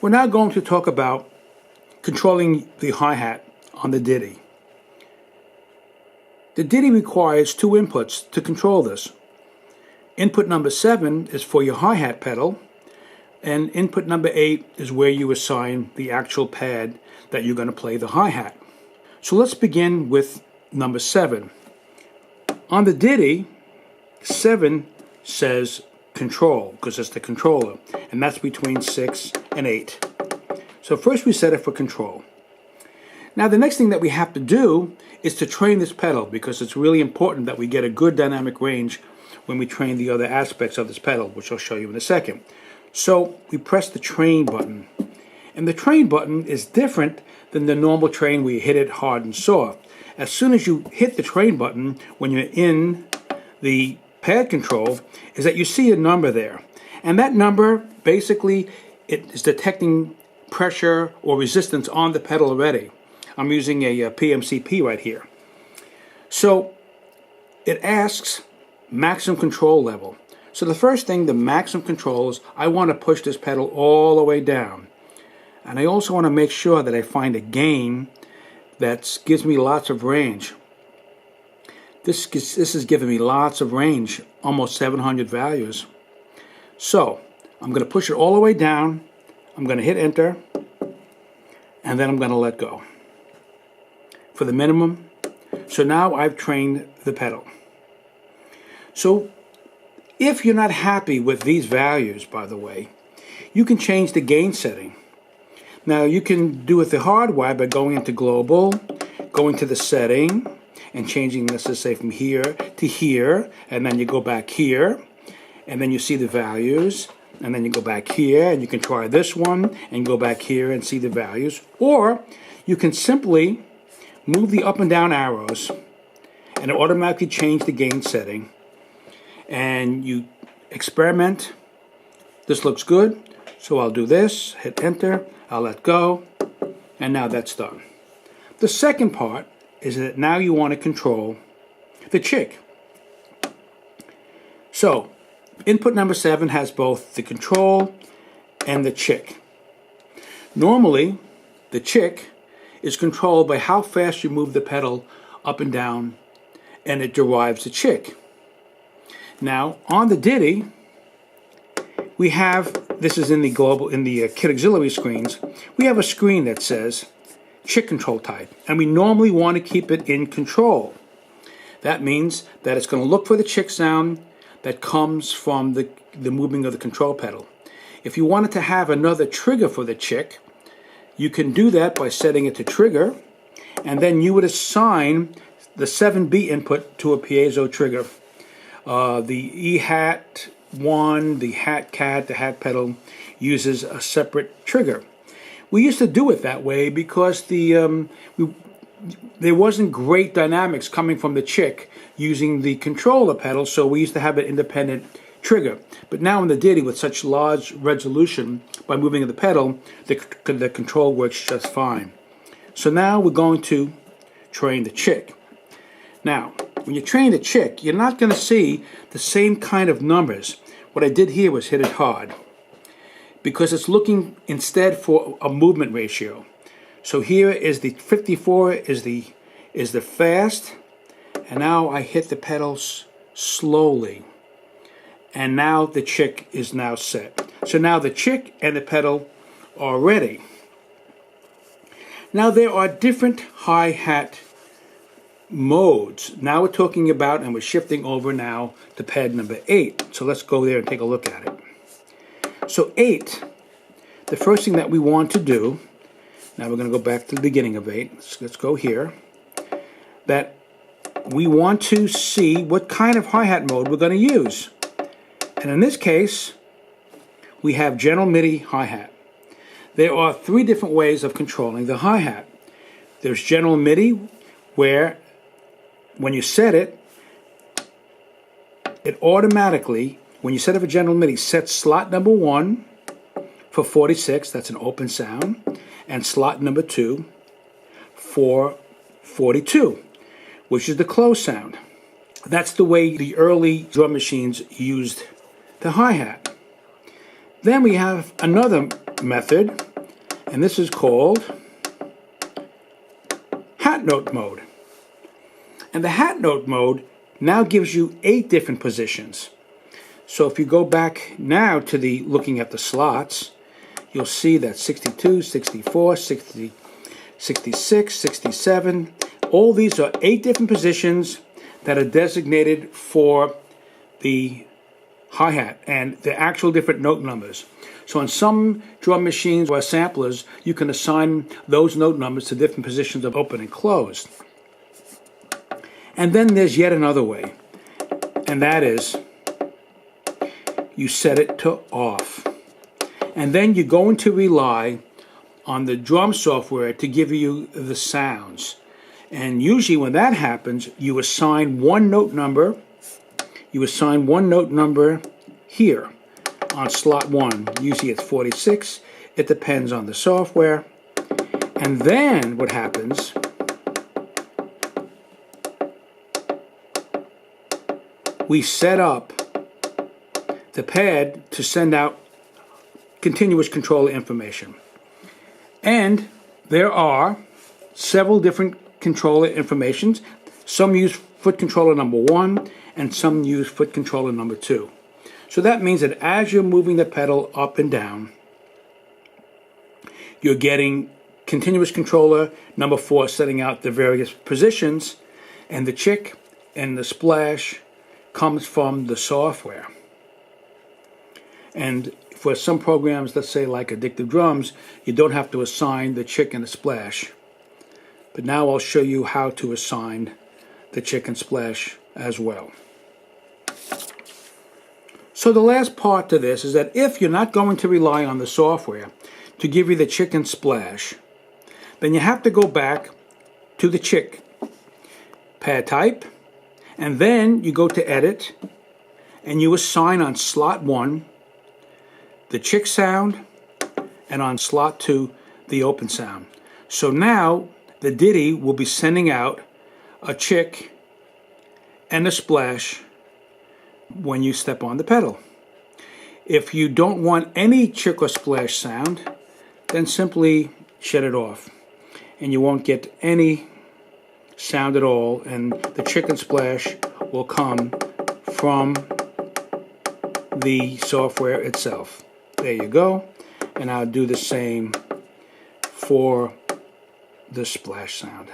We're now going to talk about controlling the hi-hat on the Diti. The Diti requires two inputs to control this. Input number 7 is for your hi-hat pedal, and input number 8 is where you assign the actual pad that you're going to play the hi-hat. So let's begin with number 7. On the Diti, 7 says control, because it's the controller, and that's between 6 and 8. So first we set it for control. Now the next thing that we have to do is to train this pedal, because it's really important that we get a good dynamic range when we train the other aspects of this pedal, which I'll show you in a second. So we press the train button, and the train button is different than the normal train where you hit it hard and soft. As soon as you hit the train button when you're in the pad control, is that you see a number there, and that number basically it is detecting pressure or resistance on the pedal already. I'm using a PMCP right here. So it asks maximum control level. So the first thing, the maximum control, is I want to push this pedal all the way down. And I also want to make sure that I find a gain that gives me lots of range. This is giving me lots of range, almost 700 values. So I'm going to push it all the way down. I'm going to hit enter, and then I'm going to let go for the minimum. So now I've trained the pedal. So if you're not happy with these values, by the way, you can change the gain setting. Now you can do it the hard way by going into global, going to the setting, and changing this, let's say, from here to here, and then you go back here, and then you see the values, and then you go back here, and you can try this one, and go back here and see the values. Or you can simply move the up and down arrows, and it automatically change the gain setting. And you experiment. This looks good, so I'll do this, hit enter, I'll let go, and now that's done. The second part is that now you want to control the chick. So input number 7 has both the control and the chick. Normally, the chick is controlled by how fast you move the pedal up and down, and it derives the chick. Now, on the Diti, we have, this is in the global, in the kit auxiliary screens, we have a screen that says chick control type, and we normally want to keep it in control. That means that it's going to look for the chick sound that comes from the moving of the control pedal. If you wanted to have another trigger for the chick, you can do that by setting it to trigger, and then you would assign the 7B input to a piezo trigger. The hihat 1, the hat cat, the hat pedal uses a separate trigger. We used to do it that way because there wasn't great dynamics coming from the chick using the controller pedal, so we used to have an independent trigger. But now in the Diti, with such large resolution, by moving the pedal, the control works just fine. So now we're going to train the chick. Now, when you train the chick, you're not going to see the same kind of numbers. What I did here was hit it hard, because it's looking instead for a movement ratio. So here is the 54 is the fast, and now I hit the pedals slowly, and now the chick is now set. So now the chick and the pedal are ready. Now there are different hi-hat modes. Now we're talking about, and we're shifting over now to pad number 8. So let's go there and take a look at it. So 8, the first thing that we want to do, now we're going to go back to the beginning of 8. Let's go here. That we want to see what kind of hi-hat mode we're going to use. And in this case, we have general Midi hi-hat. There are 3 different ways of controlling the hi-hat. There's general Midi, where when you set it, it automatically, when you set it for general Midi, sets slot number 1 for 46, that's an open sound, and slot number 2 for 42, which is the closed sound. That's the way the early drum machines used the hi-hat. Then we have another method And this is called hat note mode. And the hat note mode now gives you 8 different positions. So if you go back now to the looking at the slots, you'll see that 62, 64, 60, 66, 67, all these are 8 different positions that are designated for the hi-hat and the actual different note numbers. So on some drum machines or samplers, you can assign those note numbers to different positions of open and closed. And then there's yet another way, and that is you set it to off. And then you're going to rely on the drum software to give you the sounds. And usually when that happens, you assign one note number. You assign one note number here on slot 1. Usually it's 46. It depends on the software. And then what happens, we set up the pad to send out continuous controller information. And there are several different controller informations. Some use foot controller number 1 and some use foot controller number 2. So that means that as you're moving the pedal up and down, you're getting continuous controller number 4 setting out the various positions, and the chick and the splash comes from the software. And for some programs, let's say like Addictive Drums, you don't have to assign the chick and the splash. But now I'll show you how to assign the chick and splash as well. So the last part to this is that if you're not going to rely on the software to give you the chick and splash, then you have to go back to the chick pad type, and then you go to edit, and you assign on slot 1 the chick sound, and on slot 2 the open sound. So now the Diti will be sending out a chick and a splash when you step on the pedal. If you don't want any chick or splash sound, then simply shut it off, and you won't get any sound at all, and the chick and splash will come from the software itself. There you go. And I'll do the same for the splash sound.